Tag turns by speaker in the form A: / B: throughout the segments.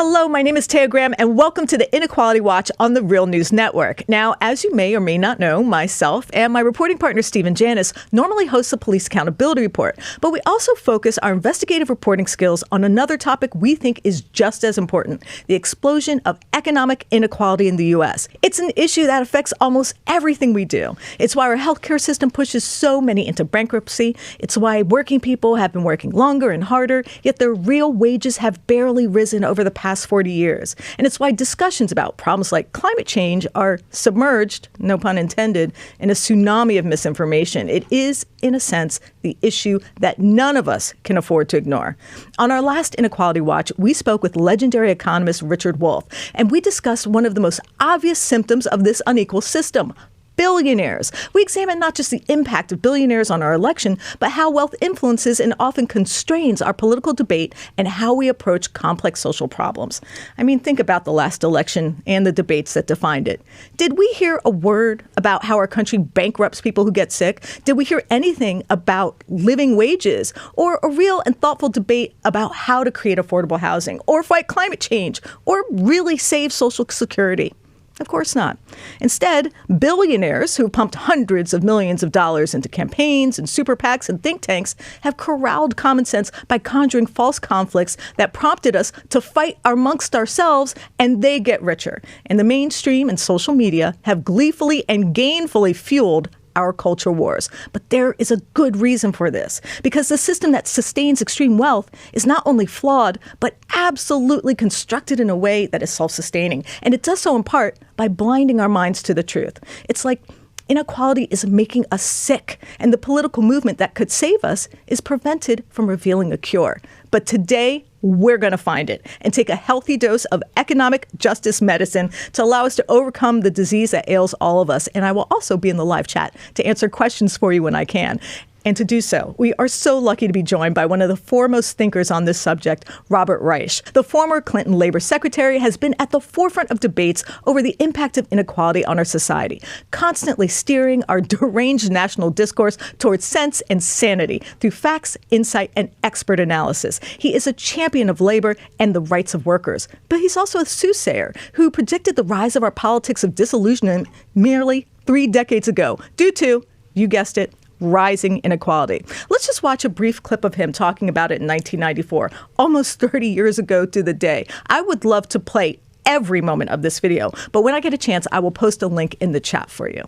A: Hello, my name is Taya, and welcome to the Inequality Watch on the Real News Network. Now, as you may or may not know, myself and my reporting partner, Janis, normally host a police accountability report, but we also focus our investigative reporting skills on another topic we think is just as important, the explosion of economic inequality in the U.S. It's an issue that affects almost everything we do. It's why our healthcare system pushes so many into bankruptcy. It's why working people have been working longer and harder, yet their real wages have barely risen over the past 40 years. And it's why discussions about problems like climate change are submerged, no pun intended, in a tsunami of misinformation. It is, in a sense, the issue that none of us can afford to ignore. On our last Inequality Watch, we spoke with legendary economist Richard Wolff, and we discussed one of the most obvious symptoms of this unequal system: billionaires. We examine not just the impact of billionaires on our election, but how wealth influences and often constrains our political debate and how we approach complex social problems. I mean, think about the last election and the debates that defined it. Did we hear a word about how our country bankrupts people who get sick? Did we hear anything about living wages or a real and thoughtful debate about how to create affordable housing or fight climate change or really save Social Security? Of course not. Instead, billionaires who pumped hundreds of millions of dollars into campaigns and super PACs and think tanks have corralled common sense by conjuring false conflicts that prompted us to fight amongst ourselves, and they get richer. And the mainstream and social media have gleefully and gainfully fueled our culture wars. But there is a good reason for this, because the system that sustains extreme wealth is not only flawed, but absolutely constructed in a way that is self-sustaining. And it does so in part by blinding our minds to the truth. It's like inequality is making us sick, and the political movement that could save us is prevented from revealing a cure. But today, we're going to find it and take a healthy dose of economic justice medicine to allow us to overcome the disease that ails all of us. And I will also be in the live chat to answer questions for you when I can. And to do so, we are so lucky to be joined by one of the foremost thinkers on this subject, Robert Reich. The former Clinton Labor Secretary has been at the forefront of debates over the impact of inequality on our society, constantly steering our deranged national discourse towards sense and sanity through facts, insight, and expert analysis. He is a champion of labor and the rights of workers, but he's also a soothsayer who predicted the rise of our politics of disillusionment merely 3 decades ago due to, you guessed it, rising inequality. Let's just watch a brief clip of him talking about it in 1994, almost 30 years ago to the day. I would love to play every moment of this video, but when I get a chance, I will post a link in the chat for you.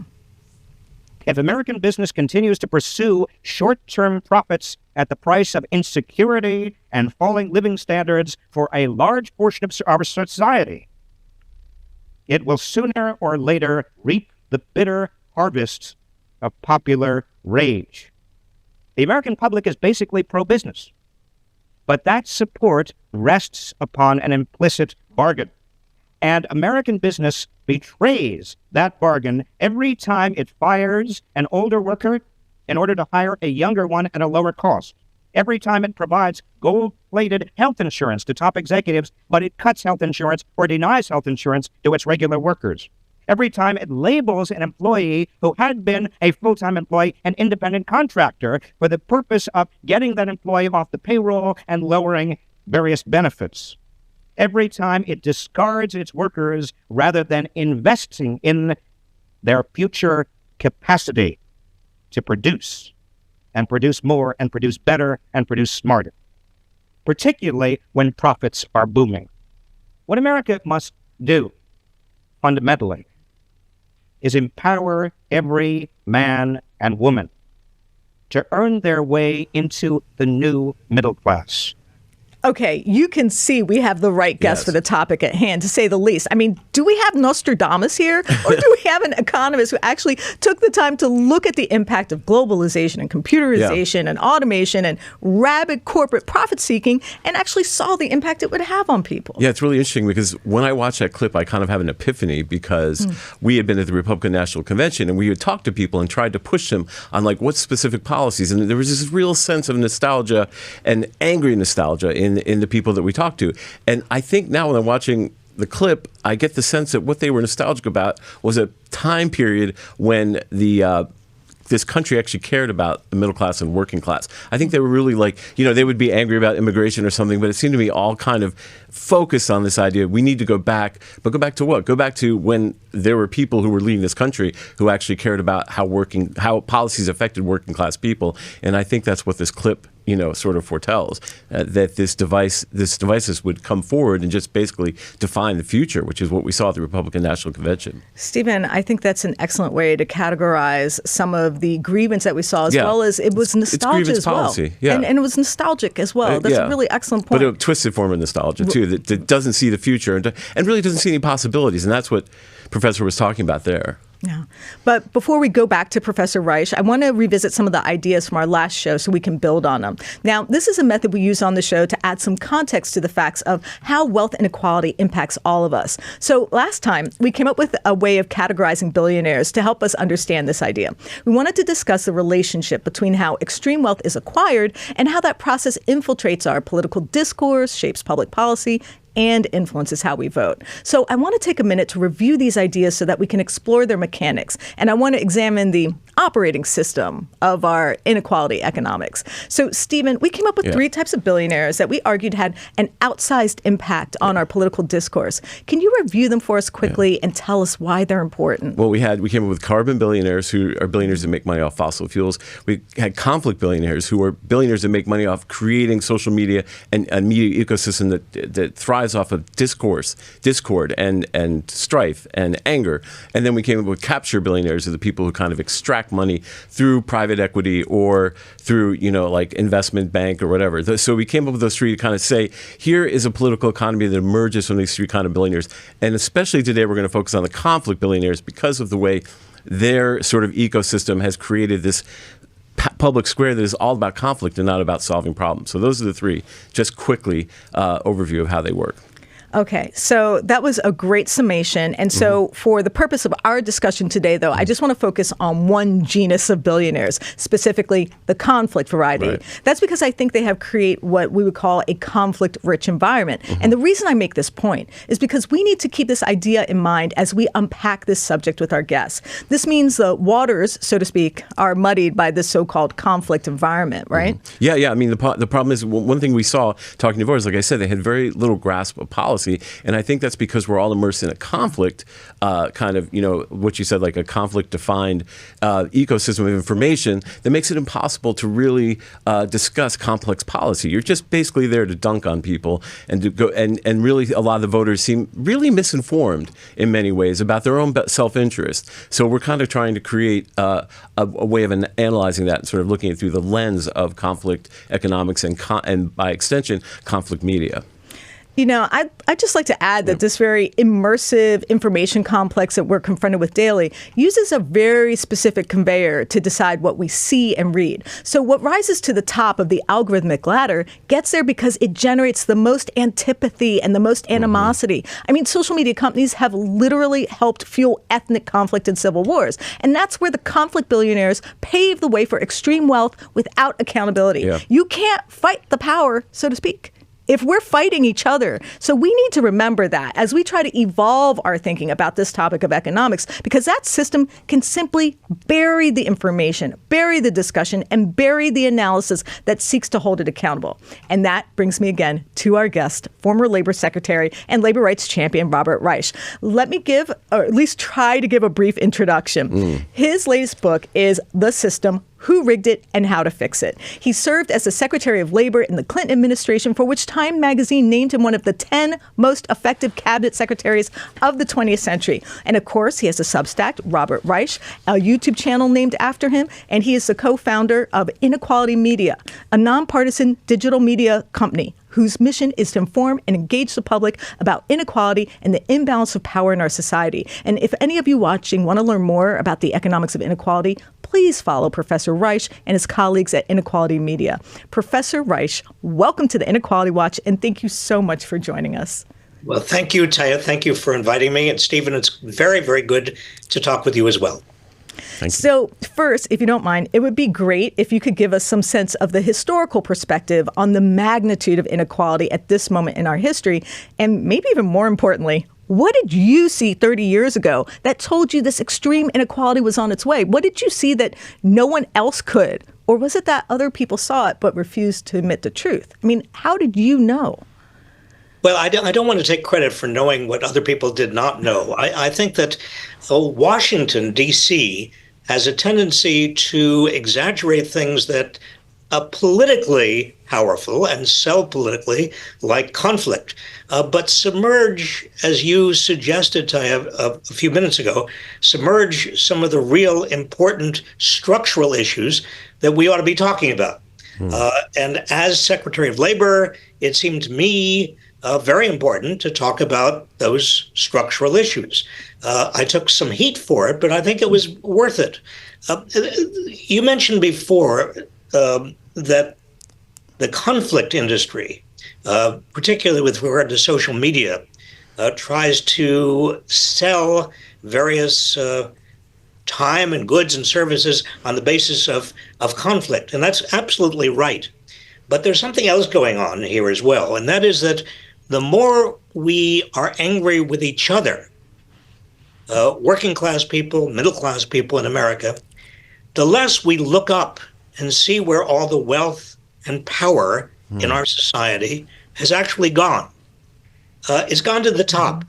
B: If American business continues to pursue short-term profits at the price of insecurity and falling living standards for a large portion of our society, it will sooner or later reap the bitter harvest of popular rage. The American public is basically pro-business, but that support rests upon an implicit bargain. And American business betrays that bargain every time it fires an older worker in order to hire a younger one at a lower cost. Every time it provides gold-plated health insurance to top executives, but it cuts health insurance or denies health insurance to its regular workers. Every time it labels an employee who had been a full-time employee an independent contractor for the purpose of getting that employee off the payroll and lowering various benefits. Every time it discards its workers rather than investing in their future capacity to produce, and produce more, and produce better, and produce smarter, particularly when profits are booming. What America must do, fundamentally, is empower every man and woman to earn their way into the new middle class.
A: Okay, you can see we have the right guest for the topic at hand, to say the least. I mean, do we have Nostradamus here? Or do we have an economist who actually took the time to look at the impact of globalization and computerization and automation and rabid corporate profit-seeking and actually saw the impact it would have on people?
C: Yeah, it's really interesting because when I watch that clip, I kind of have an epiphany because we had been at the Republican National Convention and we had talked to people and tried to push them on like what specific policies. And there was this real sense of nostalgia and angry nostalgia in the people that we talked to. And I think now when I'm watching the clip, I get the sense that what they were nostalgic about was a time period when the this country actually cared about the middle class and working class. I think they were really like, they would be angry about immigration or something, but it seemed to me all kind of focused on this idea we need to go back. But go back to what? Go back to when there were people who were leading this country who actually cared about how policies affected working class people. And I think that's what this clip sort of foretells, that this devices would come forward and just basically define the future, which is what we saw at the Republican National Convention.
A: Stephen, I think that's an excellent way to categorize some of the grievance that we saw, as well as it was nostalgia as well.
C: Policy. Yeah.
A: And it was nostalgic as well. That's a really excellent point.
C: But a twisted form of nostalgia, too, that doesn't see the future and really doesn't see any possibilities. And that's what Professor was talking about there.
A: Yeah. But before we go back to Professor Reich, I want to revisit some of the ideas from our last show so we can build on them. Now, this is a method we use on the show to add some context to the facts of how wealth inequality impacts all of us. So last time, we came up with a way of categorizing billionaires to help us understand this idea. We wanted to discuss the relationship between how extreme wealth is acquired and how that process infiltrates our political discourse, shapes public policy, and influences how we vote. So I want to take a minute to review these ideas so that we can explore their mechanics. And I want to examine the operating system of our inequality economics. So, Stephen, we came up with three types of billionaires that we argued had an outsized impact on our political discourse. Can you review them for us quickly and tell us why they're important?
C: Well, we came up with carbon billionaires, who are billionaires that make money off fossil fuels. We had conflict billionaires, who are billionaires that make money off creating social media and a media ecosystem that thrives off of discord and strife and anger. And then we came up with capture billionaires, are the people who kind of extract money through private equity or through, like investment bank or whatever. So we came up with those three to kind of say, here is a political economy that emerges from these three kind of billionaires. And especially today, we're going to focus on the conflict billionaires because of the way their sort of ecosystem has created this public square that is all about conflict and not about solving problems. So those are the three, just quickly, overview of how they work.
A: Okay, so that was a great summation. And so for the purpose of our discussion today, though, I just want to focus on one genus of billionaires, specifically the conflict variety. Right. That's because I think they have created what we would call a conflict-rich environment. And the reason I make this point is because we need to keep this idea in mind as we unpack this subject with our guests. This means the waters, so to speak, are muddied by this so-called conflict environment, right?
C: Yeah. I mean, the problem is, one thing we saw talking to voters, like I said, they had very little grasp of policy. And I think that's because we're all immersed in a conflict, what you said, like a conflict-defined ecosystem of information that makes it impossible to really discuss complex policy. You're just basically there to dunk on people and to go and really a lot of the voters seem really misinformed in many ways about their own self-interest. So we're kind of trying to create a way of analyzing that and sort of looking at it through the lens of conflict economics and by extension, conflict media.
A: I'd just like to add that this very immersive information complex that we're confronted with daily uses a very specific conveyor to decide what we see and read. So what rises to the top of the algorithmic ladder gets there because it generates the most antipathy and the most animosity. I mean, social media companies have literally helped fuel ethnic conflict and civil wars. And that's where the conflict billionaires pave the way for extreme wealth without accountability. Yeah. You can't fight the power, so to speak, if we're fighting each other. So we need to remember that as we try to evolve our thinking about this topic of economics, because that system can simply bury the information, bury the discussion, and bury the analysis that seeks to hold it accountable. And that brings me again to our guest, former Labor Secretary and labor rights champion, Robert Reich. Let me give, or at least try to give, a brief introduction. His latest book is The System: Who Rigged It and How to Fix It. He served as the Secretary of Labor in the Clinton administration, for which Time magazine named him one of the 10 most effective cabinet secretaries of the 20th century. And of course, he has a Substack, Robert Reich, a YouTube channel named after him, and he is the co-founder of Inequality Media, a nonpartisan digital media company whose mission is to inform and engage the public about inequality and the imbalance of power in our society. And if any of you watching want to learn more about the economics of inequality, please follow Professor Reich and his colleagues at Inequality Media. Professor Reich, welcome to the Inequality Watch, and thank you so much for joining us.
D: Well, thank you, Taya. Thank you for inviting me. And Stephen, it's very, very good to talk with you as well.
A: So first, if you don't mind, it would be great if you could give us some sense of the historical perspective on the magnitude of inequality at this moment in our history, and maybe even more importantly, What did you see 30 years ago that told you this extreme inequality was on its way? What did you see that no one else could? Or was it that other people saw it but refused to admit the truth? I mean, how did you know?
D: Well, I don't want to take credit for knowing what other people did not know. I think that Washington, D.C., has a tendency to exaggerate things that are politically powerful and sell politically, like conflict, but submerge, as you suggested, Taya, a few minutes ago, submerge some of the real important structural issues that we ought to be talking about. And as Secretary of Labor, it seemed to me very important to talk about those structural issues. I took some heat for it, but I think it was worth it. You mentioned before that the conflict industry, particularly with regard to social media, tries to sell various time and goods and services on the basis of conflict. And that's absolutely right. But there's something else going on here as well, and that is that the more we are angry with each other, working class people, middle class people in America, the less we look up and see where all the wealth and power in our society has actually gone. It's gone to the top.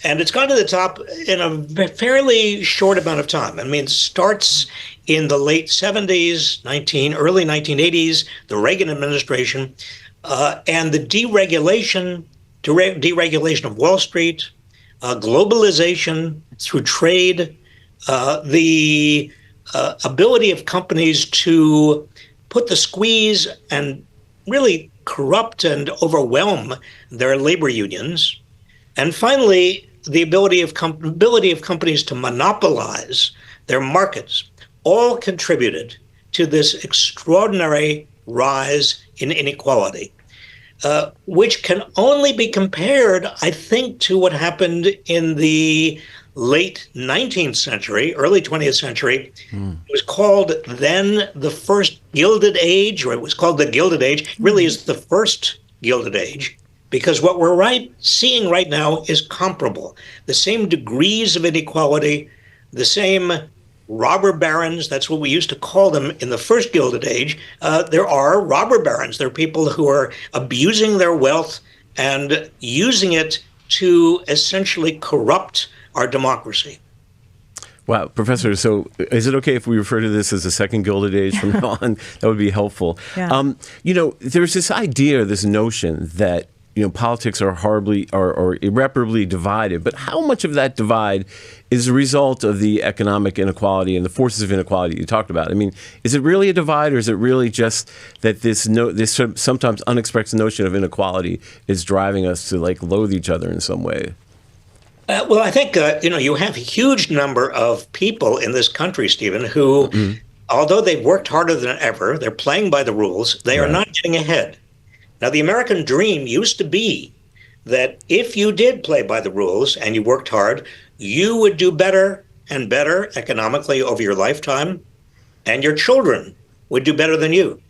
D: And it's gone to the top in a fairly short amount of time. I mean, it starts in the late 70s, early 1980s, the Reagan administration, and the deregulation of Wall Street, globalization through trade, the ability of companies to put the squeeze and really corrupt and overwhelm their labor unions, and finally, the ability of companies to monopolize their markets, all contributed to this extraordinary rise in inequality, which can only be compared, I think, to what happened in the late 19th century, early 20th century. It was called then the first Gilded Age, or it was called the Gilded Age. It really is the first Gilded Age, because what we're seeing right now is comparable. The same degrees of inequality, the same robber barons, that's what we used to call them in the first Gilded Age. There are robber barons. There are people who are abusing their wealth and using it to essentially corrupt our democracy.
C: Wow, Professor, so is it okay if we refer to this as the second Gilded Age from now on? That would be helpful.
A: Yeah.
C: There's this idea, this notion that politics are horribly or irreparably divided. But how much of that divide is a result of the economic inequality and the forces of inequality you talked about? I mean, is it really a divide, or is it really just that this sometimes unexpressed notion of inequality is driving us to loathe each other in some way?
D: Well, I think, you have a huge number of people in this country, Stephen, who, although they've worked harder than ever, they're playing by the rules, they are not getting ahead. Now, the American dream used to be that if you did play by the rules and you worked hard, you would do better and better economically over your lifetime, and your children would do better than you.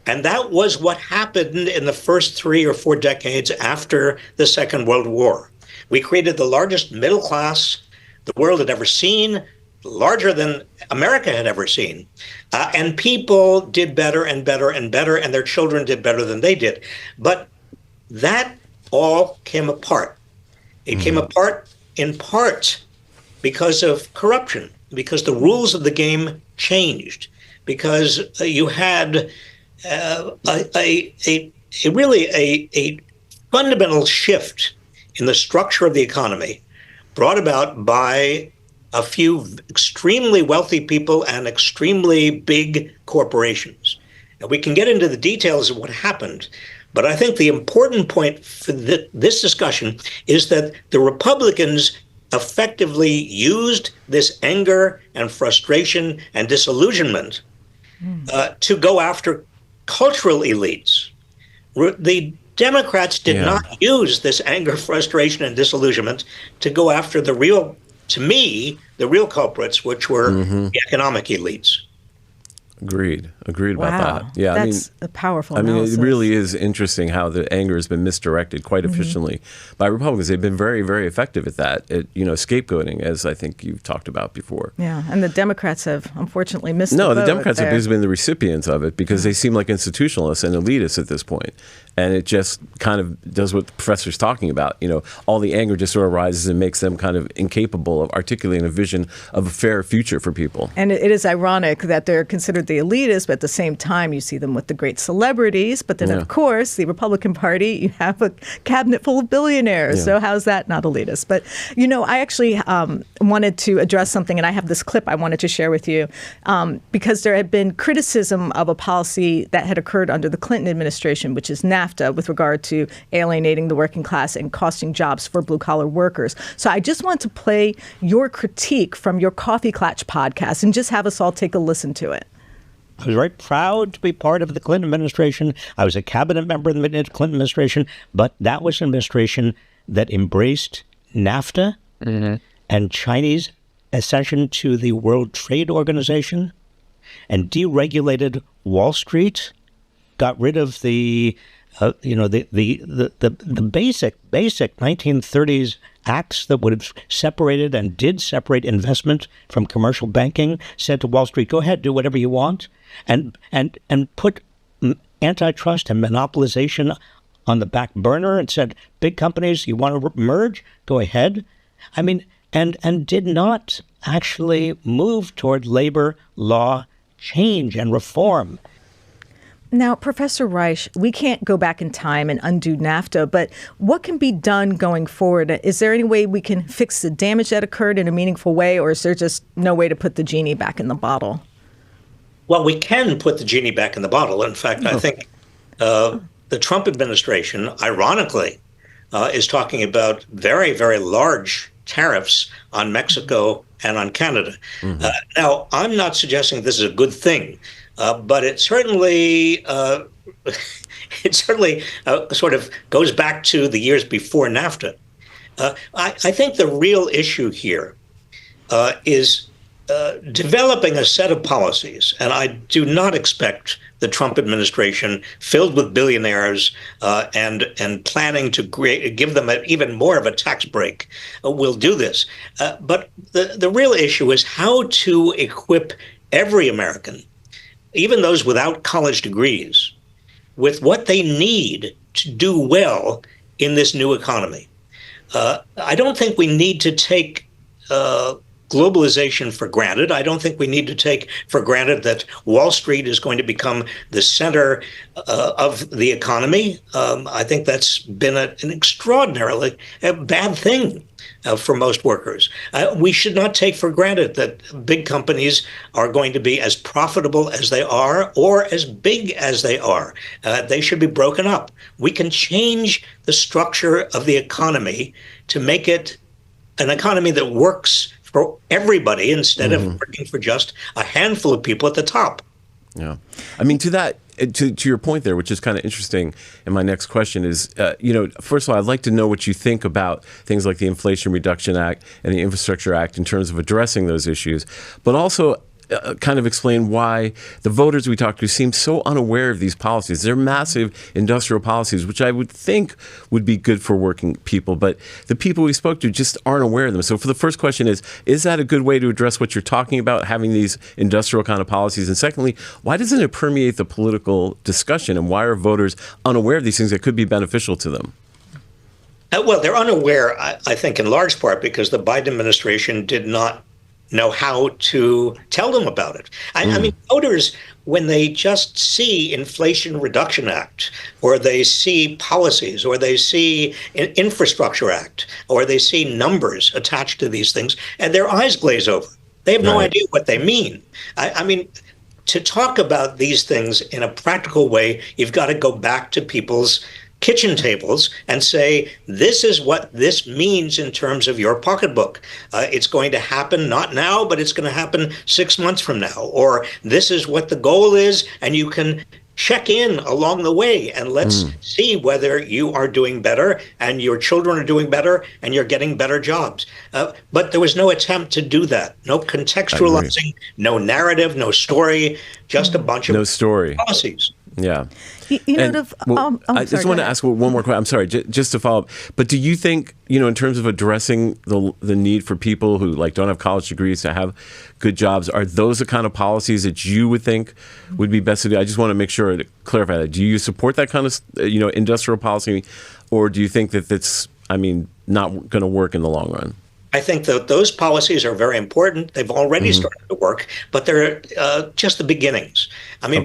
D: And that was what happened in the first 3 or 4 decades after the Second World War. We created the largest middle class the world had ever seen, larger than America had ever seen. And people did better and better and better, and their children did better than they did. But that all came apart. It came apart in part because of corruption, because the rules of the game changed, because you had a fundamental shift in the structure of the economy brought about by a few extremely wealthy people and extremely big corporations. And we can get into the details of what happened, but I think the important point for this discussion is that the Republicans effectively used this anger and frustration and disillusionment to go after cultural elites. The Democrats did not use this anger, frustration, and disillusionment to go after the real culprits, which were the economic elites.
C: Agreed about
A: Wow.
C: that. Yeah,
A: That's a powerful
C: I mean,
A: analysis.
C: it really is interesting how the anger has been misdirected quite efficiently by Republicans. They've been very, very effective at that, at, scapegoating, as I think you've talked about before.
A: Yeah, and the Democrats have unfortunately missed the
C: No,
A: boat
C: the Democrats
A: there.
C: have been the recipients of it because they seem like institutionalists and elitists at this point. And it just kind of does what the professor's talking about. All the anger just sort of rises and makes them kind of incapable of articulating a vision of a fair future for people.
A: And it is ironic that they're considered the elitists, but at the same time, you see them with the great celebrities. But then, of course, the Republican Party, you have a cabinet full of billionaires.
C: Yeah.
A: So how's that not elitist? But, I actually wanted to address something, and I have this clip I wanted to share with you, because there had been criticism of a policy that had occurred under the Clinton administration, which is NAFTA, with regard to alienating the working class and costing jobs for blue-collar workers. So I just want to play your critique from your Coffee Klatch podcast and just have us all take a listen to it.
B: I was very proud to be part of the Clinton administration. I was a cabinet member of the Clinton administration, but that was an administration that embraced NAFTA and Chinese accession to the World Trade Organization and deregulated Wall Street, got rid of the basic 1930s acts that would have separated and did separate investment from commercial banking, said to Wall Street, go ahead, do whatever you want, and put antitrust and monopolization on the back burner and said, big companies, you want to merge? Go ahead. I mean, and did not actually move toward labor law change and reform.
A: Now, Professor Reich, we can't go back in time and undo NAFTA, but what can be done going forward? Is there any way we can fix the damage that occurred in a meaningful way, or is there just no way to put the genie back in the bottle?
D: Well, we can put the genie back in the bottle. In fact, I think the Trump administration, ironically, is talking about very, very large tariffs on Mexico and on Canada. Now, I'm not suggesting this is a good thing. But it certainly sort of goes back to the years before NAFTA. I think the real issue here is developing a set of policies, and I do not expect the Trump administration, filled with billionaires and planning to give them even more of a tax break, will do this. But the real issue is how to equip every American, even those without college degrees, with what they need to do well in this new economy. I don't think we need to take globalization for granted. I don't think we need to take for granted that Wall Street is going to become the center of the economy. I think that's been an extraordinarily bad thing for most workers. We should not take for granted that big companies are going to be as profitable as they are or as big as they are. They should be broken up. We can change the structure of the economy to make it an economy that works for everybody instead of working for just a handful of people at the top.
C: Yeah. I mean, to your point there, which is kind of interesting, and my next question is, first of all, I'd like to know what you think about things like the Inflation Reduction Act and the Infrastructure Act in terms of addressing those issues, but also kind of explain why the voters we talk to seem so unaware of these policies. They're massive industrial policies, which I would think would be good for working people, but the people we spoke to just aren't aware of them. So for the first question is that a good way to address what you're talking about, having these industrial kind of policies? And secondly, why doesn't it permeate the political discussion, and why are voters unaware of these things that could be beneficial to them?
D: Well, they're unaware, I think, in large part because the Biden administration did not know how to tell them about it. I mean, voters, when they just see Inflation Reduction Act, or they see policies, or they see an Infrastructure Act, or they see numbers attached to these things, and their eyes glaze over. They have no idea what they mean. I mean, to talk about these things in a practical way, you've got to go back to people's kitchen tables and say, this is what this means in terms of your pocketbook. It's going to happen not now, but it's going to happen 6 months from now. Or this is what the goal is, and you can check in along the way and let's see whether you are doing better and your children are doing better and you're getting better jobs. But there was no attempt to do that. No contextualizing, no narrative, no story, just a bunch of policies.
C: Yeah.
A: I
C: just want to ask one more question. I'm sorry, just to follow up. But do you think, in terms of addressing the need for people who don't have college degrees to have good jobs, are those the kind of policies that you would think would be best to do? I just want to make sure to clarify that. Do you support that kind of, industrial policy, or do you think that that's, not going to work in the long run?
D: I think that those policies are very important. They've already started to work, but they're just the beginnings.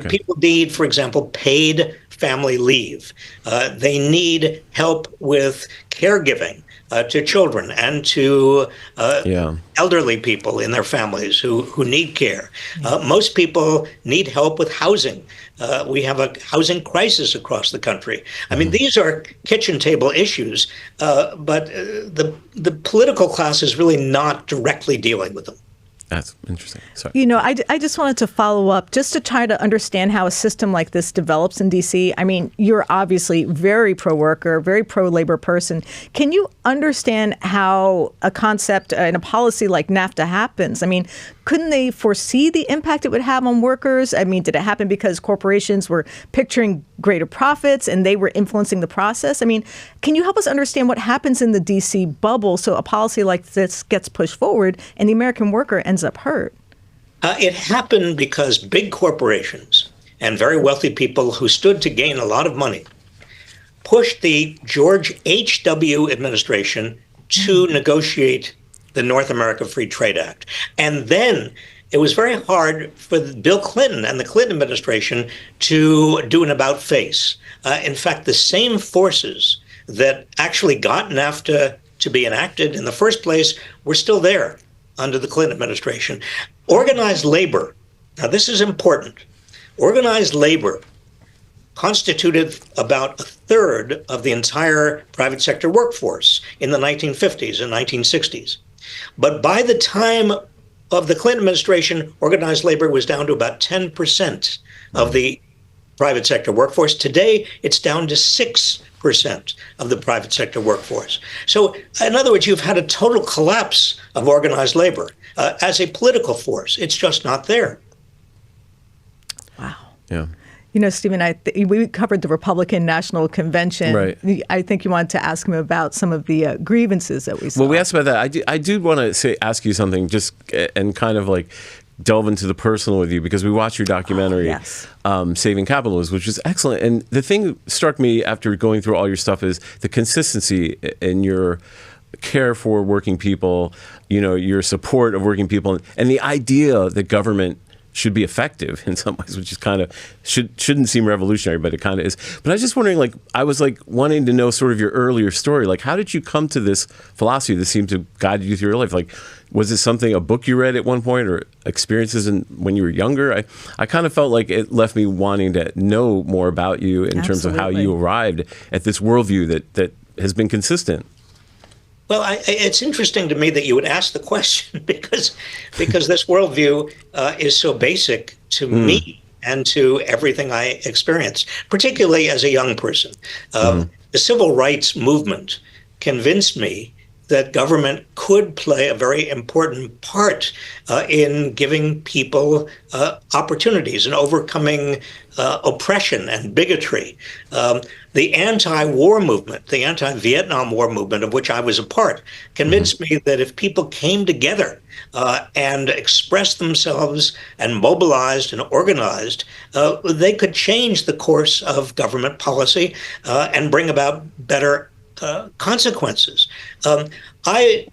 D: People need, for example, paid family leave. They need help with caregiving to children and to elderly people in their families who need care. Most people need help with housing. We have a housing crisis across the country. These are kitchen table issues, but the political class is really not directly dealing with them.
C: That's interesting. Sorry.
A: I just wanted to follow up just to try to understand how a system like this develops in D.C. You're obviously very pro-worker, very pro-labor person. Can you understand how a concept and a policy like NAFTA happens? Couldn't they foresee the impact it would have on workers? Did it happen because corporations were picturing greater profits and they were influencing the process? Can you help us understand what happens in the D.C. bubble so a policy like this gets pushed forward and the American worker ends up hurt?
D: It happened because big corporations and very wealthy people who stood to gain a lot of money pushed the George H.W. administration to negotiate the North America Free Trade Act. And then it was very hard for Bill Clinton and the Clinton administration to do an about-face. In fact, the same forces that actually got NAFTA to be enacted in the first place were still there under the Clinton administration. Organized labor, now this is important, organized labor constituted about a third of the entire private sector workforce in the 1950s and 1960s. But by the time of the Clinton administration, organized labor was down to about 10% of the private sector workforce. Today, it's down to 6% of the private sector workforce. So, in other words, you've had a total collapse of organized labor as a political force. It's just not there.
A: Wow.
C: Yeah.
A: Stephen, we covered the Republican National Convention.
C: Right.
A: I think you wanted to ask him about some of the grievances that we saw.
C: Well, we asked about that. I do want to ask you something, just and kind of delve into the personal with you, because we watched your documentary, Saving Capitalism, which was excellent. And the thing that struck me after going through all your stuff is the consistency in your care for working people, your support of working people, and the idea that government should be effective in some ways, which is kind of shouldn't seem revolutionary, but it kind of is. But I was just wondering, I was wanting to know sort of your earlier story. How did you come to this philosophy that seemed to guide you through your life? Was it a book you read at one point, or experiences when you were younger? I kind of felt like it left me wanting to know more about you in terms of how you arrived at this worldview that has been consistent.
D: Well, it's interesting to me that you would ask the question because this worldview is so basic to me and to everything I experienced, particularly as a young person. The civil rights movement convinced me that government could play a very important part in giving people opportunities and overcoming oppression and bigotry. The anti-war movement, the anti-Vietnam War movement, of which I was a part, convinced me that if people came together and expressed themselves and mobilized and organized, they could change the course of government policy and bring about better consequences. I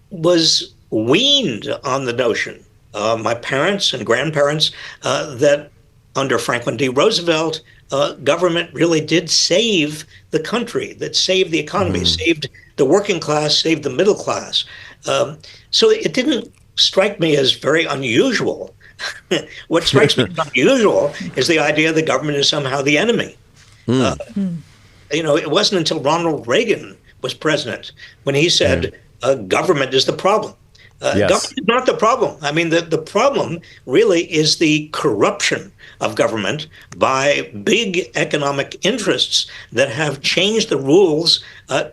D: was weaned on the notion, my parents and grandparents, that under Franklin D. Roosevelt, government really did save the country, that saved the economy, saved the working class, saved the middle class. So it didn't strike me as very unusual. What strikes me as unusual is the idea that government is somehow the enemy. It wasn't until Ronald Reagan was president when he said, government is the problem.
C: Yes.
D: Not the problem. I mean, the problem really is the corruption of government by big economic interests that have changed the rules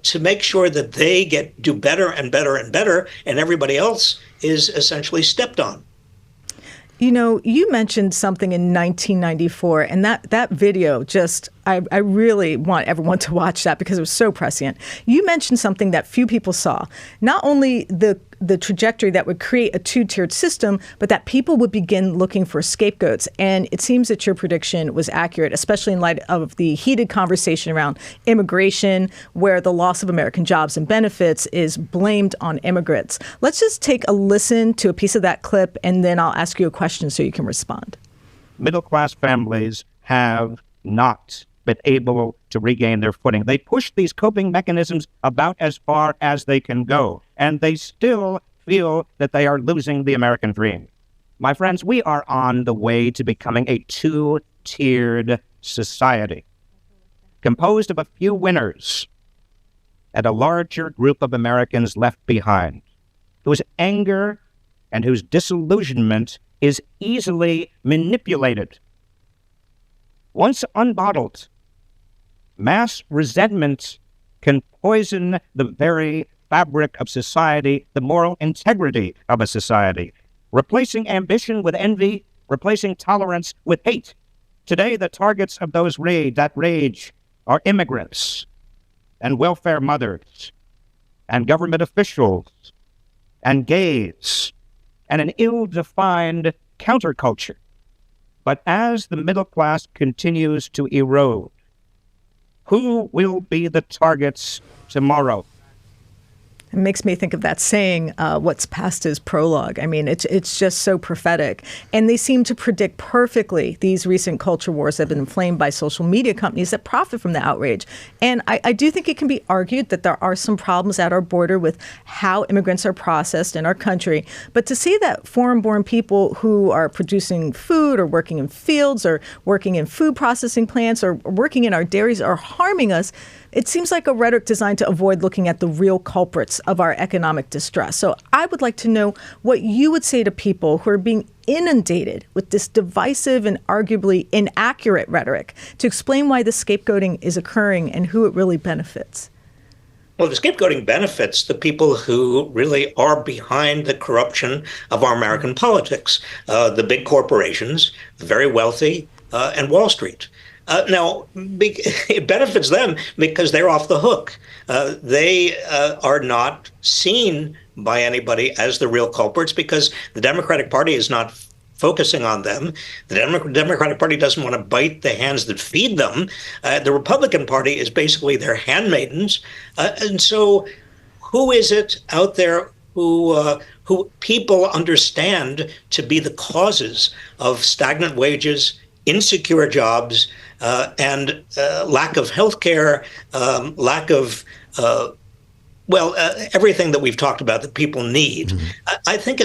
D: to make sure that they do better and better and better, and everybody else is essentially stepped on.
A: You know, you mentioned something in 1994, and that video just, I really want everyone to watch that because it was so prescient. You mentioned something that few people saw. Not only the trajectory that would create a two-tiered system, but that people would begin looking for scapegoats. And it seems that your prediction was accurate, especially in light of the heated conversation around immigration, where the loss of American jobs and benefits is blamed on immigrants. Let's just take a listen to a piece of that clip, and then I'll ask you a question so you can respond.
B: Middle-class families have not been able to regain their footing. They push these coping mechanisms about as far as they can go, and they still feel that they are losing the American dream. My friends, we are on the way to becoming a two-tiered society, composed of a few winners and a larger group of Americans left behind, whose anger and whose disillusionment is easily manipulated. Once unbottled, mass resentment can poison the very fabric of society, the moral integrity of a society, replacing ambition with envy, replacing tolerance with hate. Today, the targets of that rage are immigrants and welfare mothers and government officials and gays and an ill-defined counterculture. But as the middle class continues to erode, who will be the targets tomorrow?
A: It makes me think of that saying, what's past is prologue. I mean, it's just so prophetic. And they seem to predict perfectly these recent culture wars that have been inflamed by social media companies that profit from the outrage. And I do think it can be argued that there are some problems at our border with how immigrants are processed in our country. But to see that foreign-born people who are producing food or working in fields or working in food processing plants or working in our dairies are harming us, it seems like a rhetoric designed to avoid looking at the real culprits of our economic distress. So I would like to know what you would say to people who are being inundated with this divisive and arguably inaccurate rhetoric to explain why the scapegoating is occurring and who it really benefits.
D: Well, the scapegoating benefits the people who really are behind the corruption of our American politics, the big corporations, the very wealthy, and Wall Street. Now, it benefits them because they're off the hook. They are not seen by anybody as the real culprits because the Democratic Party is not focusing on them. The Democratic Party doesn't want to bite the hands that feed them. The Republican Party is basically their handmaidens. And so who is it out there who people understand to be the causes of stagnant wages, insecure jobs, and lack of health care, lack of, everything that we've talked about that people need? Mm-hmm. I think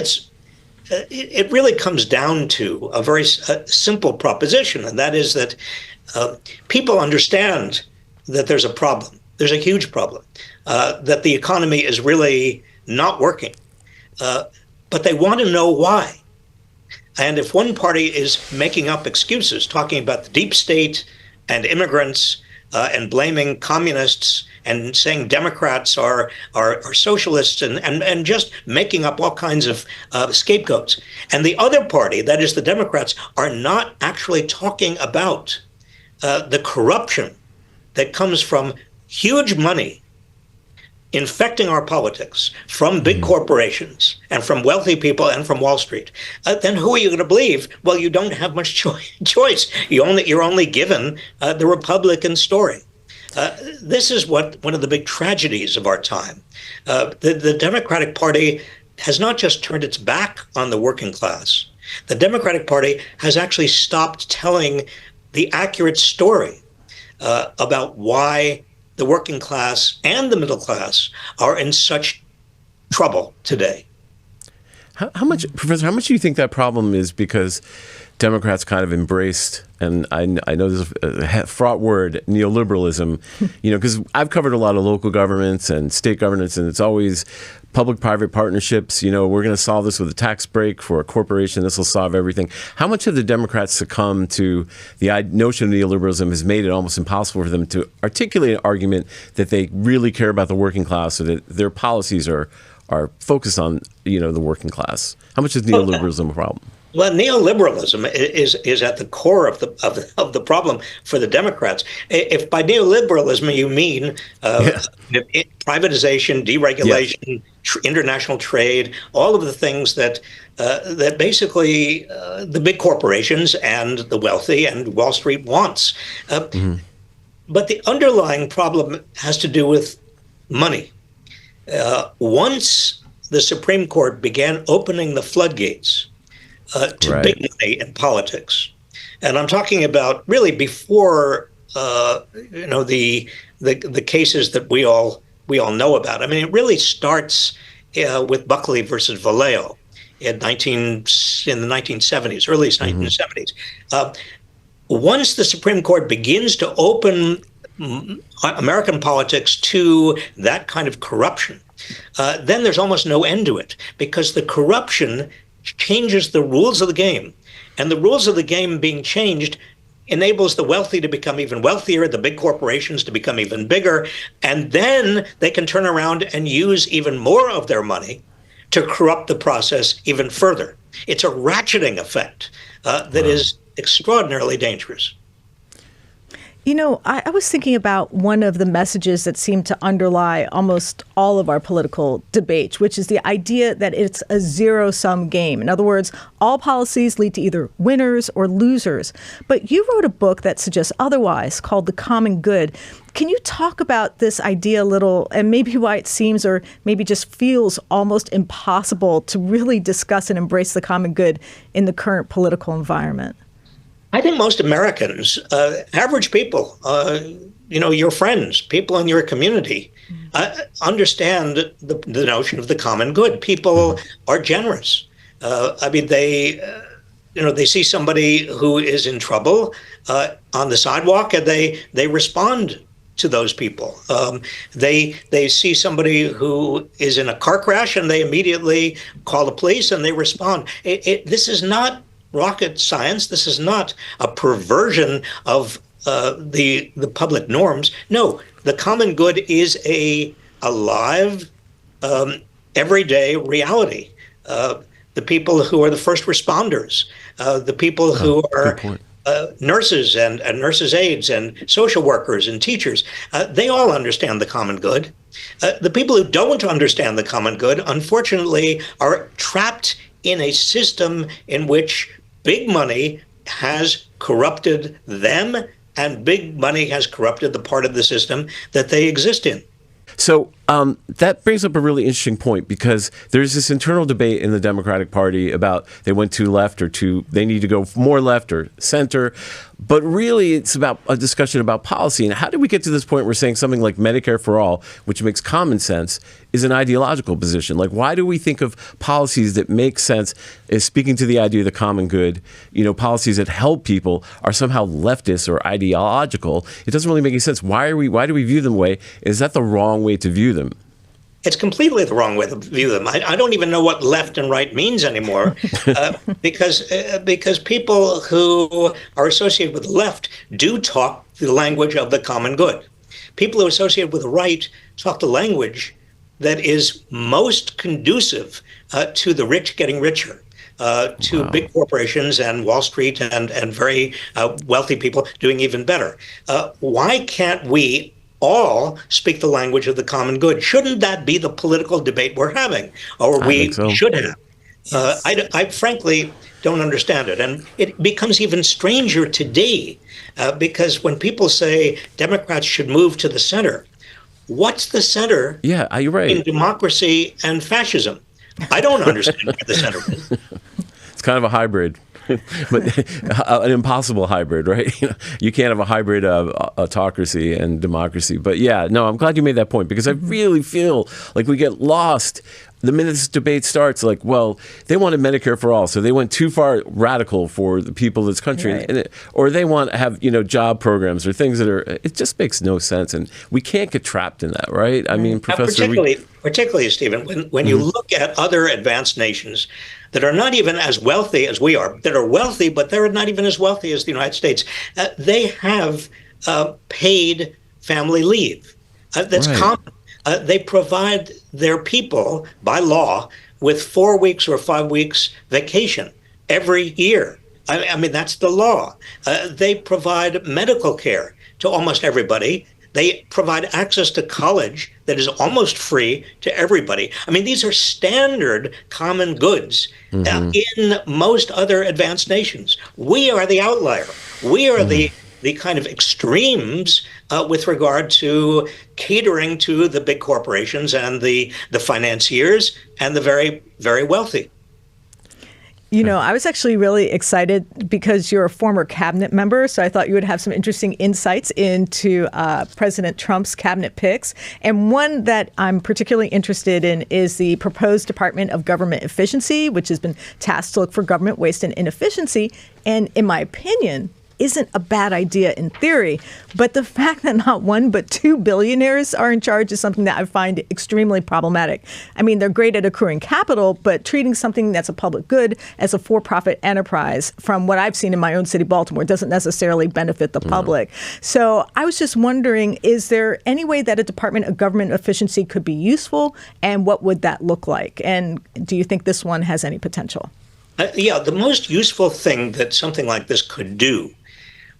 D: it really comes down to a very simple proposition, and that is that people understand that there's a problem. There's a huge problem, that the economy is really not working, but they want to know why. And if one party is making up excuses, talking about the deep state and immigrants and blaming communists and saying Democrats are socialists and just making up all kinds of scapegoats, and the other party, that is the Democrats, are not actually talking about the corruption that comes from huge money infecting our politics from big corporations and from wealthy people and from Wall Street, then who are you going to believe? Well, you don't have much choice. You're only given the Republican story. This is one of the big tragedies of our time. The Democratic Party has not just turned its back on the working class. The Democratic Party has actually stopped telling the accurate story about why the working class and the middle class are in such trouble today.
C: How much, Professor, how much do you think that problem is because Democrats kind of embraced, and I know this is a fraught word, neoliberalism, because I've covered a lot of local governments and state governance, and it's always public-private partnerships. We're going to solve this with a tax break for a corporation. This will solve everything. How much have the Democrats succumbed to the notion of neoliberalism has made it almost impossible for them to articulate an argument that they really care about the working class, so that their policies are focused on, the working class? How much is neoliberalism a problem?
D: Well, neoliberalism is at the core of the problem for the Democrats. If by neoliberalism you mean privatization, deregulation, international trade, all of the things that basically the big corporations and the wealthy and Wall Street wants. But the underlying problem has to do with money. Once the Supreme Court began opening the floodgates to big money in politics, and I'm talking about really before the cases that we all know about. I mean, it really starts with Buckley versus Vallejo in the 1970s, early 1970s. Once the Supreme Court begins to open American politics to that kind of corruption, then there's almost no end to it, because the corruption changes the rules of the game. And the rules of the game being changed enables the wealthy to become even wealthier, the big corporations to become even bigger, and then they can turn around and use even more of their money to corrupt the process even further. It's a ratcheting effect that is extraordinarily dangerous.
A: I was thinking about one of the messages that seem to underlie almost all of our political debates, which is the idea that it's a zero-sum game. In other words, all policies lead to either winners or losers. But you wrote a book that suggests otherwise, called The Common Good. Can you talk about this idea a little, and maybe why it seems or maybe just feels almost impossible to really discuss and embrace the common good in the current political environment?
D: I think most Americans, average people, your friends, people in your community, understand the notion of the common good. People are generous. They see somebody who is in trouble on the sidewalk, and they respond to those people. They see somebody who is in a car crash, and they immediately call the police, and they respond. This is not rocket science. This is not a perversion of the public norms. No, the common good is a live, everyday reality. The people who are the first responders, the people who are nurses and nurses' aides and social workers and teachers, they all understand the common good. The people who don't understand the common good, unfortunately, are trapped in a system in which big money has corrupted them, and big money has corrupted the part of the system that they exist in.
C: So that brings up a really interesting point, because there's this internal debate in the Democratic Party about they went too left or they need to go more left or center. But really, it's about a discussion about policy. And how did we get to this point where we're saying something like Medicare for all, which makes common sense, is an ideological position? Like, why do we think of policies that make sense as speaking to the idea of the common good, policies that help people are somehow leftist or ideological? It doesn't really make any sense. Why do we view them way? Is that the wrong way to view them?
D: It's completely the wrong way to view them. I don't even know what left and right means anymore, because people who are associated with the left do talk the language of the common good. People who are associated with the right talk the language that is most conducive to the rich getting richer, to big corporations and Wall Street and very wealthy people doing even better. Why can't we all speak the language of the common good? Shouldn't that be the political debate we're having, or we should have? I frankly don't understand it. And it becomes even stranger today because when people say Democrats should move to the center, what's the center
C: you're right.
D: in democracy and fascism? I don't understand what the center is.
C: It's kind of a hybrid. But an impossible hybrid, right? You can't have a hybrid of autocracy and democracy. But I'm glad you made that point, because I really feel like we get lost the minute this debate starts, like, well, they wanted Medicare for all, so they went too far radical for the people of this country,
A: Right.
C: or they want to have, job programs or things that are, it just makes no sense, and we can't get trapped in that, right? I mean, Professor,
D: particularly, Stephen, when you look at other advanced nations that are not even as wealthy as we are, that are wealthy, but they're not even as wealthy as the United States, they have paid family leave. That's
C: Right.
D: common. They provide their people, by law, with 4 weeks or 5 weeks vacation every year. I mean, that's the law. They provide medical care to almost everybody. They provide access to college that is almost free to everybody. I mean, these are standard common goods in most other advanced nations. We are the outlier. We are the kind of extremes with regard to catering to the big corporations and the financiers and the very, very wealthy.
A: I was actually really excited because you're a former cabinet member, so I thought you would have some interesting insights into President Trump's cabinet picks. And one that I'm particularly interested in is the proposed Department of Government Efficiency, which has been tasked to look for government waste and inefficiency. And in my opinion, isn't a bad idea in theory, but the fact that not one but two billionaires are in charge is something that I find extremely problematic. I mean, they're great at accruing capital, but treating something that's a public good as a for-profit enterprise, from what I've seen in my own city, Baltimore, doesn't necessarily benefit the public. So I was just wondering, is there any way that a Department of Government Efficiency could be useful, and what would that look like? And do you think this one has any potential?
D: Yeah, the most useful thing that something like this could do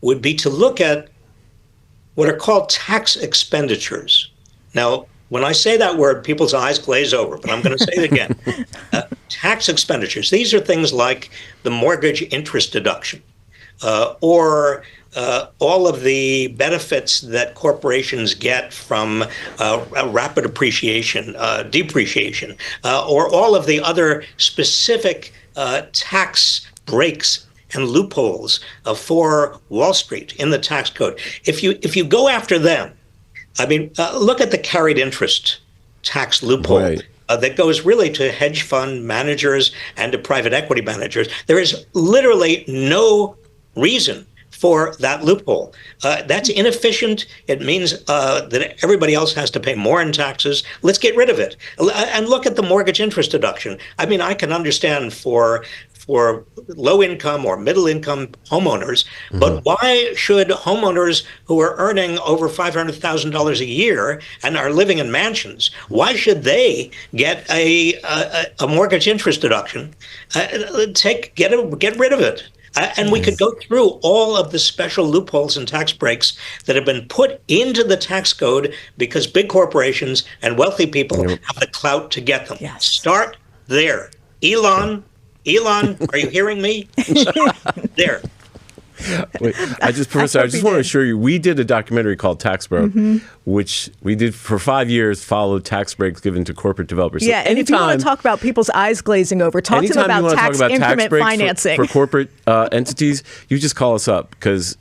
D: would be to look at what are called tax expenditures. Now, when I say that word, people's eyes glaze over, but I'm going to say it again. Tax expenditures. These are things like the mortgage interest deduction, or all of the benefits that corporations get from rapid appreciation, depreciation, or all of the other specific tax breaks and loopholes for Wall Street in the tax code. If you go after them, I mean, look at the carried interest tax loophole.
C: Right.
D: That goes really to hedge fund managers and to private equity managers. There is literally no reason for that loophole. That's inefficient. It means that everybody else has to pay more in taxes. Let's get rid of it. And look at the mortgage interest deduction. I mean, I can understand for low-income or middle-income homeowners, but why should homeowners who are earning over $500,000 a year and are living in mansions, why should they get a mortgage interest deduction? Get rid of it. And we could go through all of the special loopholes and tax breaks that have been put into the tax code because big corporations and wealthy people have the clout to get them.
A: Yes.
D: Start there. Elon, are you hearing me? There.
C: Wait, I just want to assure you, we did a documentary called Tax Broke, which we did for 5 years, followed tax breaks given to corporate developers.
A: Yeah, so and if you want to talk about people's eyes glazing over, talk to them about tax increment financing.
C: For corporate entities, you just call us up, because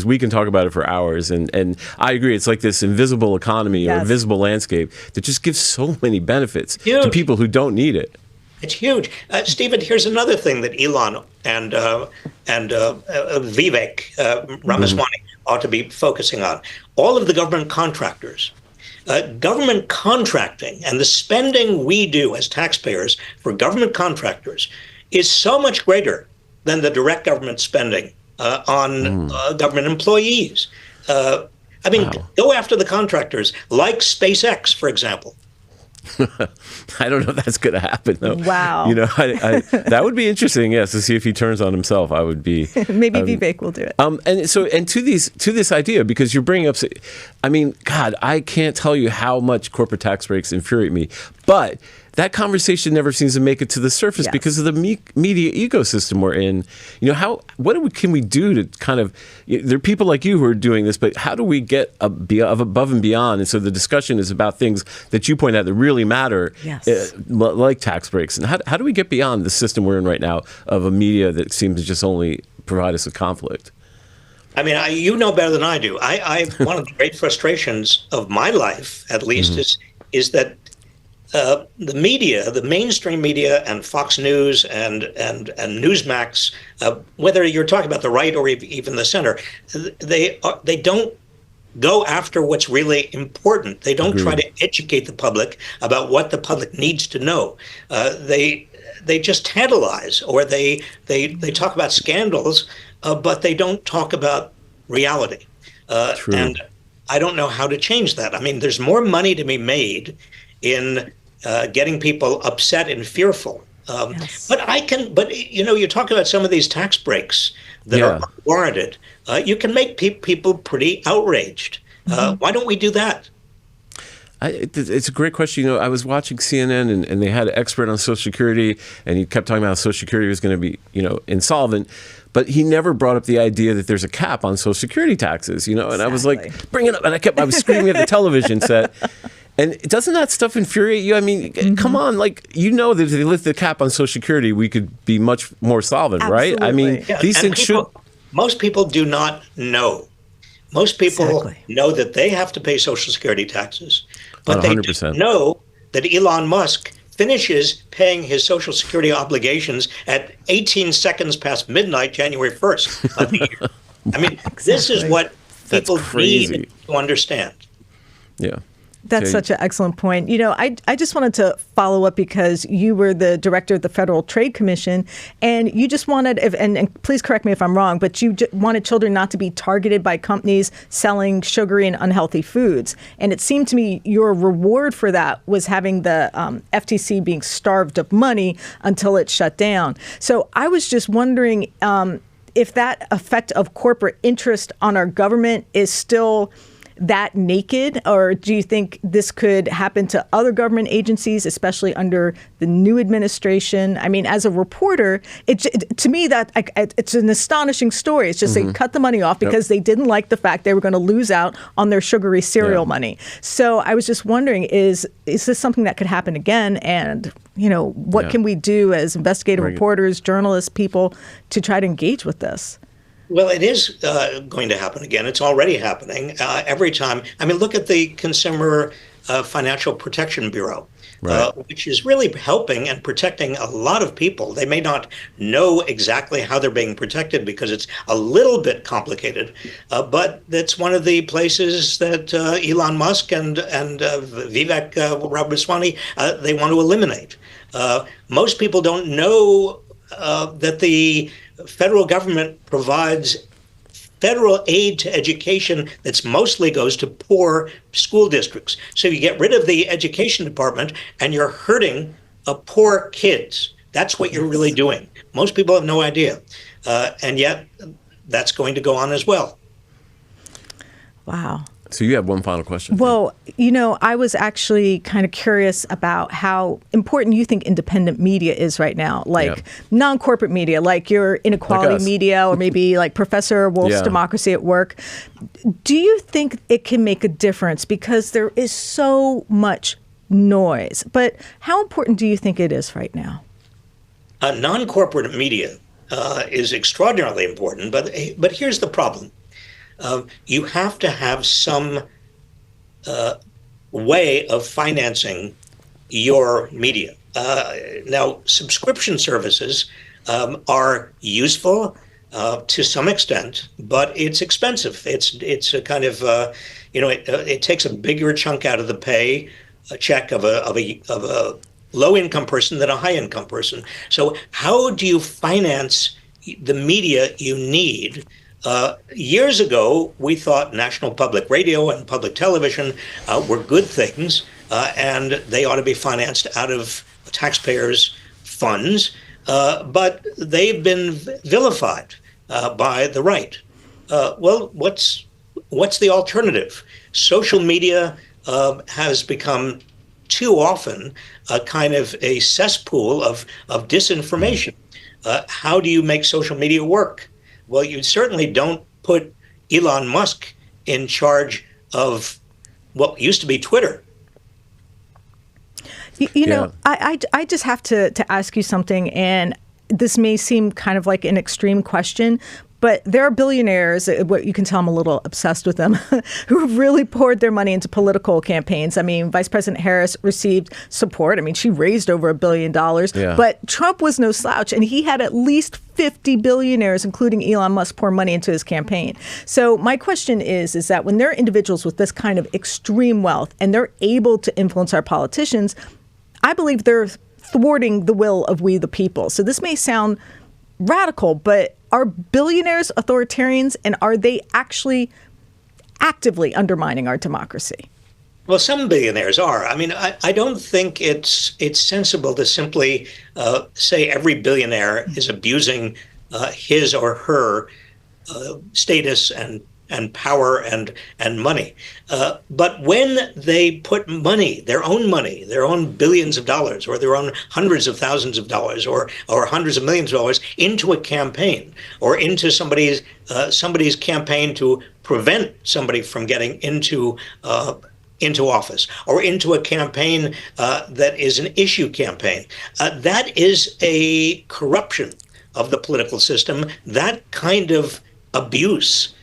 C: we can talk about it for hours. And I agree, it's like this invisible economy or invisible landscape that just gives so many benefits to people who don't need it.
D: It's huge. Stephen, here's another thing that Elon and Vivek Ramaswamy ought to be focusing on. All of the government contractors. Government contracting and the spending we do as taxpayers for government contractors is so much greater than the direct government spending on government employees. Go after the contractors, like SpaceX, for example.
C: I don't know if that's going to happen, though.
A: Wow.
C: That would be interesting, yes, to see if he turns on himself. I would be.
A: Maybe Vivek will do it.
C: And to this idea, because you're bringing up, I mean, God, I can't tell you how much corporate tax breaks infuriate me, but that conversation never seems to make it to the surface because of the media ecosystem we're in. What can we do to kind of? There are people like you who are doing this, but how do we get above and beyond? And so the discussion is about things that you point out that really matter, like tax breaks. And how do we get beyond the system we're in right now of a media that seems to just only provide us with conflict?
D: I mean, you know better than I do. One of the great frustrations of my life, at least, is that the media, the mainstream media, and Fox News and Newsmax, whether you're talking about the right or even the center, they don't go after what's really important. They don't try to educate the public about what the public needs to know. They just tantalize, or they talk about scandals, but they don't talk about reality. And I don't know how to change that. I mean, there's more money to be made in getting people upset and fearful.
A: Yes.
D: But you talk about some of these tax breaks that are unwarranted. You can make people pretty outraged. Why don't we do that?
C: It's a great question. I was watching CNN and they had an expert on Social Security, and he kept talking about how Social Security was going to be, insolvent. But he never brought up the idea that there's a cap on Social Security taxes, and I was like, bring it up. And I was screaming at the television set. And doesn't that stuff infuriate you? I mean, come on, that if they lift the cap on Social Security, we could be much more solvent, right? I mean, these things should.
D: Most people do not know. Most people know that they have to pay Social Security taxes, but 100%. They know that Elon Musk finishes paying his Social Security obligations at 18 seconds past midnight, January 1st of the year. I mean, this is what people need to understand.
C: Yeah.
A: That's such an excellent point. I just wanted to follow up because you were the director of the Federal Trade Commission, and you just wanted, and please correct me if I'm wrong, but you wanted children not to be targeted by companies selling sugary and unhealthy foods. And it seemed to me your reward for that was having the FTC being starved of money until it shut down. So I was just wondering if that effect of corporate interest on our government is still that naked, or do you think this could happen to other government agencies, especially under the new administration? I mean, as a reporter, to me that it's an astonishing story. It's just they cut the money off because they didn't like the fact they were going to lose out on their sugary cereal money. So I was just wondering, is this something that could happen again? And what can we do as investigative reporters, journalists, people to try to engage with this?
D: Well, it is going to happen again. It's already happening every time. I mean, look at the Consumer Financial Protection Bureau, which is really helping and protecting a lot of people. They may not know exactly how they're being protected because it's a little bit complicated, but that's one of the places that Elon Musk and Vivek Ramaswamy, they want to eliminate. Most people don't know that the federal government provides federal aid to education that's mostly goes to poor school districts. So you get rid of the education department and you're hurting poor kids. That's what you're really doing. Most people have no idea. And yet that's going to go on as well.
A: Wow.
C: So you have one final question.
A: Well, I was actually kind of curious about how important you think independent media is right now, like non-corporate media, like your Inequality media, or maybe like Professor Wolf's Democracy at Work. Do you think it can make a difference? Because there is so much noise. But how important do you think it is right now?
D: Non-corporate media is extraordinarily important, but here's the problem. You have to have some way of financing your media. Now, subscription services are useful to some extent, but it's expensive. It's a kind of it takes a bigger chunk out of the pay check of a low-income person than a high-income person. So, how do you finance the media you need? Years ago, we thought National Public Radio and public television were good things, and they ought to be financed out of taxpayers' funds, but they've been vilified by the right. Well, what's the alternative? Social media has become too often a kind of a cesspool of disinformation. How do you make social media work? Well, you certainly don't put Elon Musk in charge of what used to be Twitter.
A: I just have to ask you something, and this may seem kind of like an extreme question, But there are billionaires, what you can tell I'm a little obsessed with them, who have really poured their money into political campaigns. I mean, Vice President Harris received support. I mean, she raised over $1 billion.
C: Yeah.
A: But Trump was no slouch, and he had at least 50 billionaires, including Elon Musk, pour money into his campaign. So my question is that when there are individuals with this kind of extreme wealth and they're able to influence our politicians, I believe they're thwarting the will of we the people. So this may sound radical, but are billionaires authoritarians, and are they actually actively undermining our democracy?
D: Well, some billionaires are. I mean, I don't think it's sensible to simply say every billionaire is abusing his or her status and power and money. But when they put money, their own billions of dollars, or their own hundreds of thousands of dollars, or hundreds of millions of dollars into a campaign, or into somebody's campaign to prevent somebody from getting into office, or into a campaign that is an issue campaign, that is a corruption of the political system. That kind of abuse,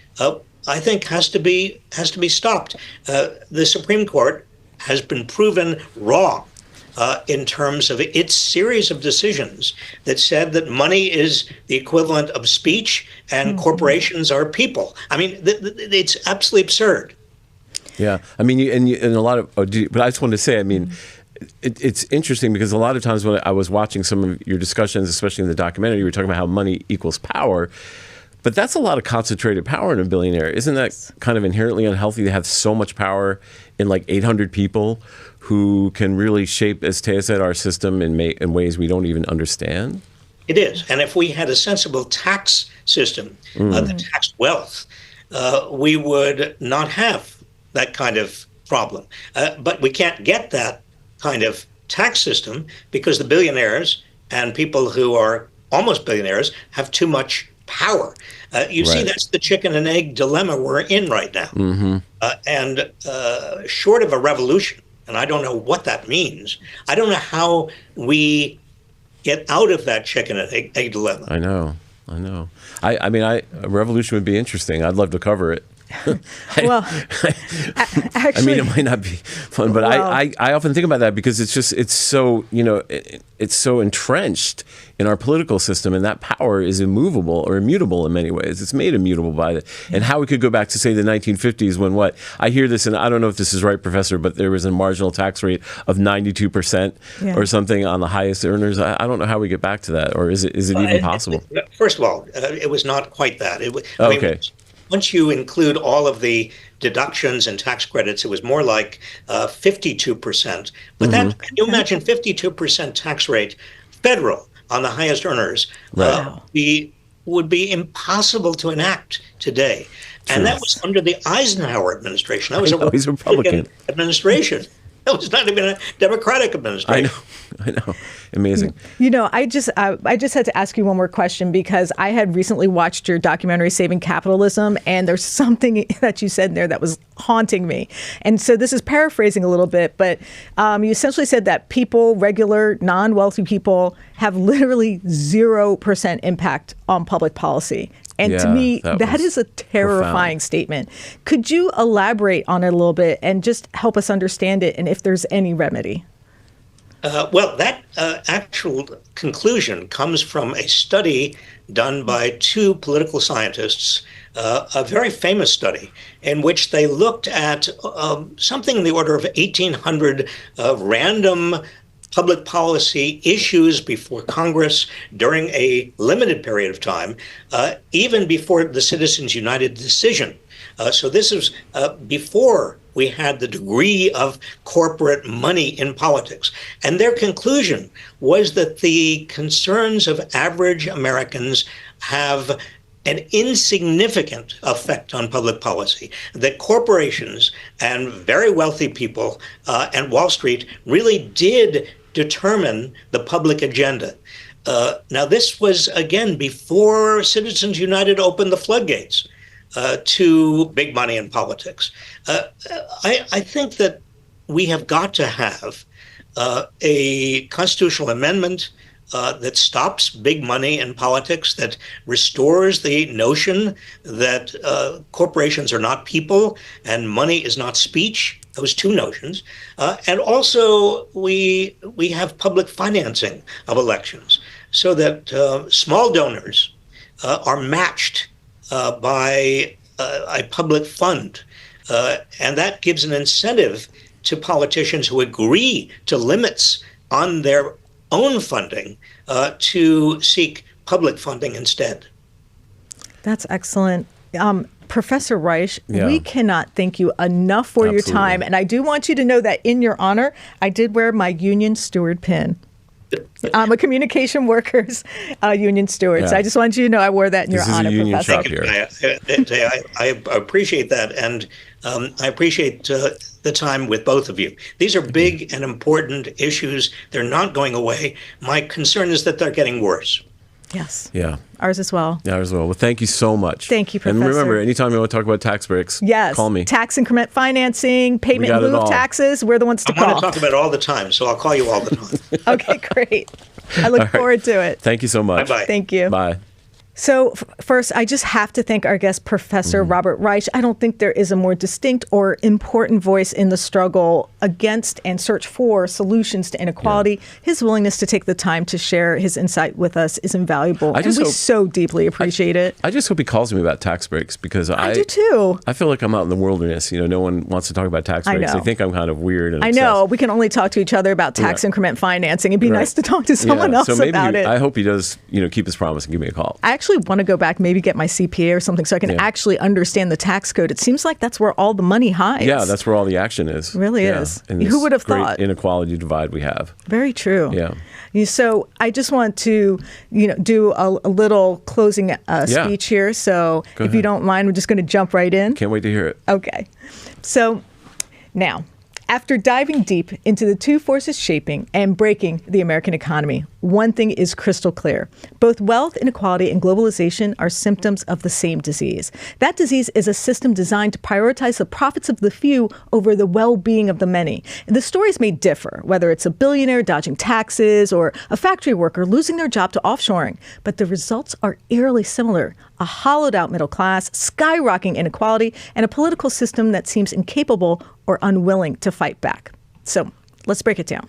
D: I think, has to be stopped. The Supreme Court has been proven wrong in terms of its series of decisions that said that money is the equivalent of speech and corporations are people. I mean, it's absolutely absurd.
C: Yeah, I mean, and a lot of, but I just wanted to say, I mean, it's interesting because a lot of times when I was watching some of your discussions, especially in the documentary, you were talking about how money equals power. But that's a lot of concentrated power in a billionaire. Isn't that kind of inherently unhealthy to have so much power in like 800 people who can really shape, as Taya said, our system in ways we don't even understand?
D: It is. And if we had a sensible tax system that taxed wealth, we would not have that kind of problem. But we can't get that kind of tax system because the billionaires and people who are almost billionaires have too much power. You see, that's the chicken and egg dilemma we're in right now. And short of a revolution, and I don't know what that means, I don't know how we get out of that chicken and egg dilemma.
C: I know. I mean, a revolution would be interesting. I'd love to cover it.
A: Well, actually,
C: I mean, it might not be fun, but I often think about that because it's so, it's so entrenched in our political system, and that power is immovable or immutable in many ways. It's made immutable by it. And how we could go back to, say, the 1950s when I hear this, and I don't know if this is right, Professor, but there was a marginal tax rate of 92% or something on the highest earners. I don't know how we get back to that, or is it even possible? First
D: of all, it was not quite that. Okay. Once you include all of the deductions and tax credits, it was more like 52%. But can you imagine 52% tax rate, federal, on the highest earners, would be impossible to enact today. And that was under the Eisenhower administration. That was a Republican administration. That was not even a Democratic administration.
C: I know. Amazing.
A: I just had to ask you one more question because I had recently watched your documentary, Saving Capitalism, and there's something that you said in there that was haunting me. And so this is paraphrasing a little bit, but you essentially said that people, regular, non-wealthy people, have literally 0% impact on public policy. And to me, that is a terrifying statement. Could you elaborate on it a little bit and just help us understand it and if there's any remedy?
D: Well, that actual conclusion comes from a study done by two political scientists, a very famous study in which they looked at something in the order of 1,800 random public policy issues before Congress during a limited period of time, even before the Citizens United decision. So this is before we had the degree of corporate money in politics. And their conclusion was that the concerns of average Americans have an insignificant effect on public policy, that corporations and very wealthy people and Wall Street really did determine the public agenda. Now, this was, again, before Citizens United opened the floodgates to big money in politics. I think that we have got to have a constitutional amendment that stops big money in politics, that restores the notion that corporations are not people and money is not speech. Those two notions. And also, we have public financing of elections so that small donors are matched by a public fund. And that gives an incentive to politicians who agree to limits on their own funding to seek public funding instead.
A: That's excellent. Professor Reich, we cannot thank you enough for your time. And I do want you to know that in your honor, I did wear my union steward pin. I'm a communication workers union steward. So I just wanted you to know I wore that in your honor, Professor.
D: Thank you. I appreciate that. And I appreciate the time with both of you. These are big and important issues. They're not going away. My concern is that they're getting worse.
A: Yes.
C: Yeah.
A: Ours as well.
C: Yeah, ours as well. Well, thank you so much.
A: Thank you, Professor.
C: And remember, anytime you want to talk about tax breaks, call me.
A: Tax increment financing, payment in lieu of taxes, we're the ones to call.
D: I want to talk about it all the time, so I'll call you all the time.
A: Okay, great. I look forward to it.
C: Thank you so much.
D: Bye-bye.
A: Thank you.
C: Bye.
A: So first, I just have to thank our guest, Professor Robert Reich. I don't think there is a more distinct or important voice in the struggle against and search for solutions to inequality. His willingness to take the time to share his insight with us is invaluable. And we so deeply appreciate it.
C: I just hope he calls me about tax breaks because I
A: do too.
C: I feel like I'm out in the wilderness. You know, no one wants to talk about tax breaks. They think I'm kind of weird and obsessed.
A: I know. We can only talk to each other about tax increment financing. It'd be nice to talk to someone else about it.
C: I hope he does, keep his promise and give me a call.
A: I actually want to go back, maybe get my CPA or something so I can actually understand the tax code. It seems like that's where all the money hides.
C: Yeah, that's where all the action is.
A: It really is.
C: And
A: who would have thought?
C: Inequality divide we have.
A: Very true.
C: Yeah.
A: So I just want to, do a little closing speech here. So if you don't mind, we're just going to jump right in.
C: Can't wait to hear it.
A: Okay. So now, after diving deep into the two forces shaping and breaking the American economy, one thing is crystal clear. Both wealth inequality and globalization are symptoms of the same disease. That disease is a system designed to prioritize the profits of the few over the well-being of the many. And the stories may differ, whether it's a billionaire dodging taxes or a factory worker losing their job to offshoring. But the results are eerily similar. A hollowed-out middle class, skyrocketing inequality, and a political system that seems incapable or unwilling to fight back. So let's break it down.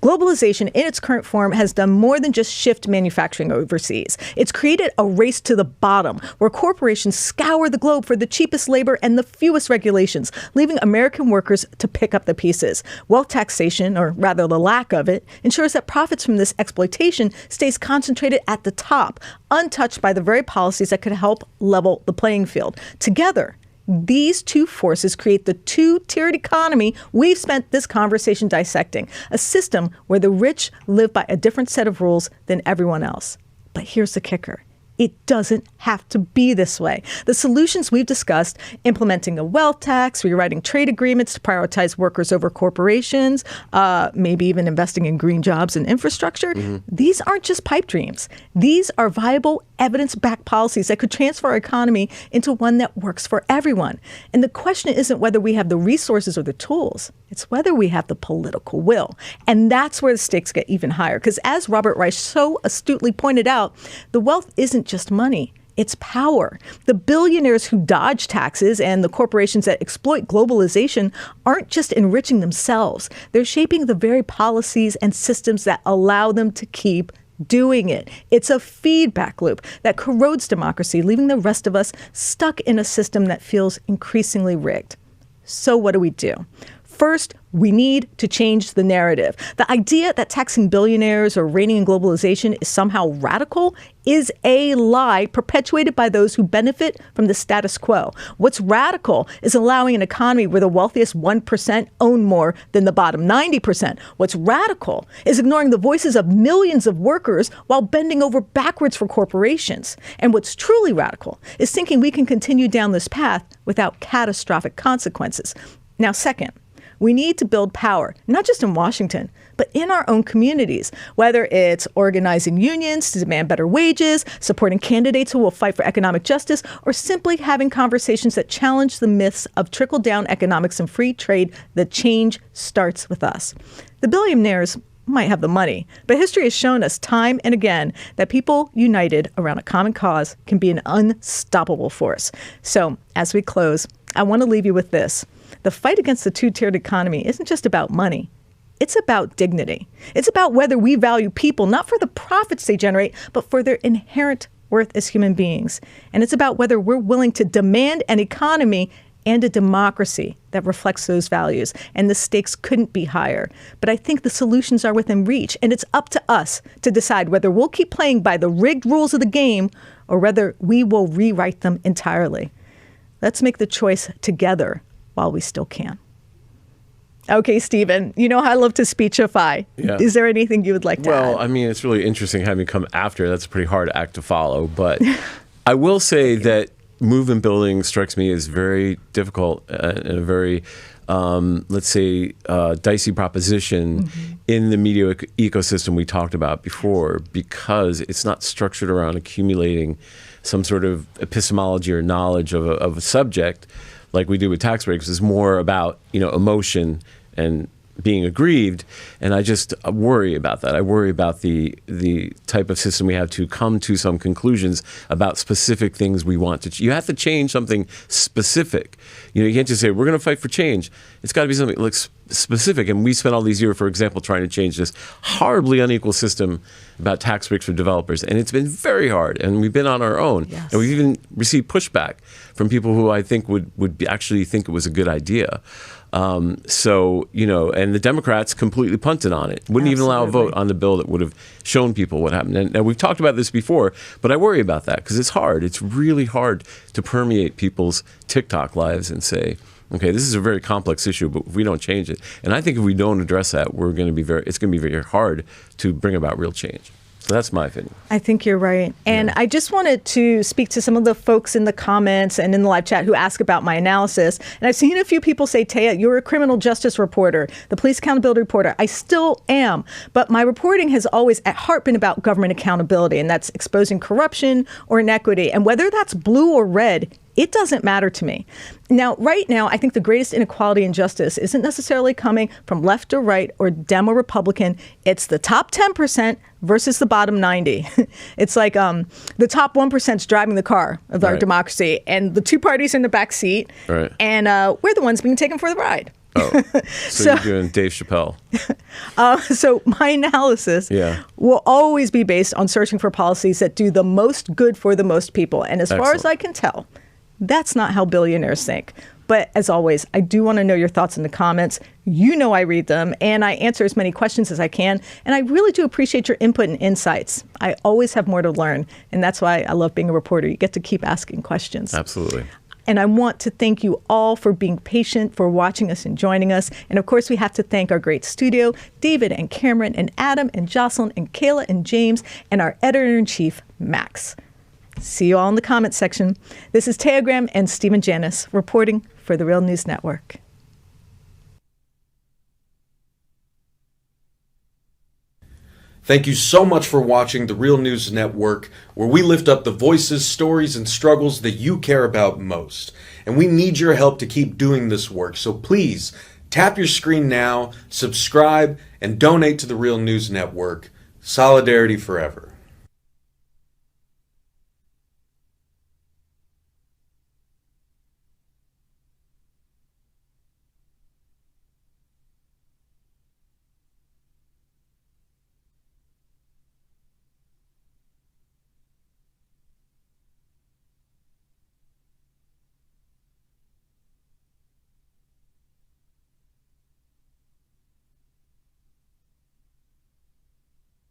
A: Globalization in its current form has done more than just shift manufacturing overseas. It's created a race to the bottom where corporations scour the globe for the cheapest labor and the fewest regulations, leaving American workers to pick up the pieces. Wealth taxation, or rather the lack of it, ensures that profits from this exploitation stays concentrated at the top, untouched by the very policies that could help level the playing field. Together, these two forces create the two-tiered economy we've spent this conversation dissecting, a system where the rich live by a different set of rules than everyone else. But here's the kicker. It doesn't have to be this way. The solutions we've discussed, implementing a wealth tax, rewriting trade agreements to prioritize workers over corporations, maybe even investing in green jobs and infrastructure, these aren't just pipe dreams. These are viable, evidence-backed policies that could transfer our economy into one that works for everyone. And the question isn't whether we have the resources or the tools. It's whether we have the political will. And that's where the stakes get even higher. Because as Robert Reich so astutely pointed out, the wealth isn't just money. It's power. The billionaires who dodge taxes and the corporations that exploit globalization aren't just enriching themselves. They're shaping the very policies and systems that allow them to keep doing it. It's a feedback loop that corrodes democracy, leaving the rest of us stuck in a system that feels increasingly rigged. So what do? First, we need to change the narrative. The idea that taxing billionaires or reining in globalization is somehow radical is a lie perpetuated by those who benefit from the status quo. What's radical is allowing an economy where the wealthiest 1% own more than the bottom 90%. What's radical is ignoring the voices of millions of workers while bending over backwards for corporations. And what's truly radical is thinking we can continue down this path without catastrophic consequences. Now, second, we need to build power, not just in Washington, but in our own communities, whether it's organizing unions to demand better wages, supporting candidates who will fight for economic justice, or simply having conversations that challenge the myths of trickle-down economics and free trade. The change starts with us. The billionaires might have the money. But history has shown us time and again that people united around a common cause can be an unstoppable force. So as we close, I want to leave you with this. The fight against the two-tiered economy isn't just about money. It's about dignity. It's about whether we value people not for the profits they generate, but for their inherent worth as human beings. And it's about whether we're willing to demand an economy and a democracy that reflects those values. And the stakes couldn't be higher. But I think the solutions are within reach, and it's up to us to decide whether we'll keep playing by the rigged rules of the game or whether we will rewrite them entirely. Let's make the choice together while we still can. Okay, Stephen, you know how I love to speechify.
C: Yeah.
A: Is there anything you would like to add?
C: Well, I mean, it's really interesting having me come after. That's a pretty hard act to follow. But I will say that movement building strikes me as very difficult and a very, let's say, dicey proposition in the media ecosystem we talked about before, because it's not structured around accumulating some sort of epistemology or knowledge of a subject like we do with tax breaks. It's more about, emotion and being aggrieved, and I just worry about that. I worry about the type of system we have to come to some conclusions about specific things we want to. You have to change something specific. You can't just say we're going to fight for change. It's got to be something like specific. And we spent all these years, for example, trying to change this horribly unequal system about tax breaks for developers, and it's been very hard. And we've been on our own,
A: Yes.
C: and we've even received pushback from people who I think would actually think it was a good idea. And the Democrats completely punted on it. Wouldn't even allow a vote on the bill that would have shown people what happened. And we've talked about this before, but I worry about that because it's hard. It's really hard to permeate people's TikTok lives and say, okay, this is a very complex issue, but if we don't change it, and I think if we don't address that, it's going to be very hard to bring about real change. So that's my opinion.
A: I think you're right. And I just wanted to speak to some of the folks in the comments and in the live chat who ask about my analysis. And I've seen a few people say, Taya, you're a criminal justice reporter, the police accountability reporter. I still am. But my reporting has always at heart been about government accountability, and that's exposing corruption or inequity. And whether that's blue or red, it doesn't matter to me. Now, right now, I think the greatest inequality and injustice isn't necessarily coming from left or right or Dem or Republican. It's the top 10% versus the bottom 90. It's like the top 1% is driving the car of our democracy, and the two parties in the back seat, and we're the ones being taken for the ride.
C: Oh, so you're doing Dave Chappelle.
A: So my analysis will always be based on searching for policies that do the most good for the most people. And as far as I can tell, that's not how billionaires think. But as always, I do want to know your thoughts in the comments. I read them, and I answer as many questions as I can. And I really do appreciate your input and insights. I always have more to learn, and that's why I love being a reporter. You get to keep asking questions.
C: Absolutely.
A: And I want to thank you all for being patient, for watching us and joining us. And of course, we have to thank our great studio, David and Cameron and Adam and Jocelyn and Kayla and James, and our editor-in-chief, Max. See you all in the comments section. This is Taya Graham and Stephen Janis reporting for the Real News Network.
E: Thank you so much for watching the Real News Network, where we lift up the voices, stories, and struggles that you care about most. And we need your help to keep doing this work. So please tap your screen now, subscribe, and donate to the Real News Network. Solidarity forever.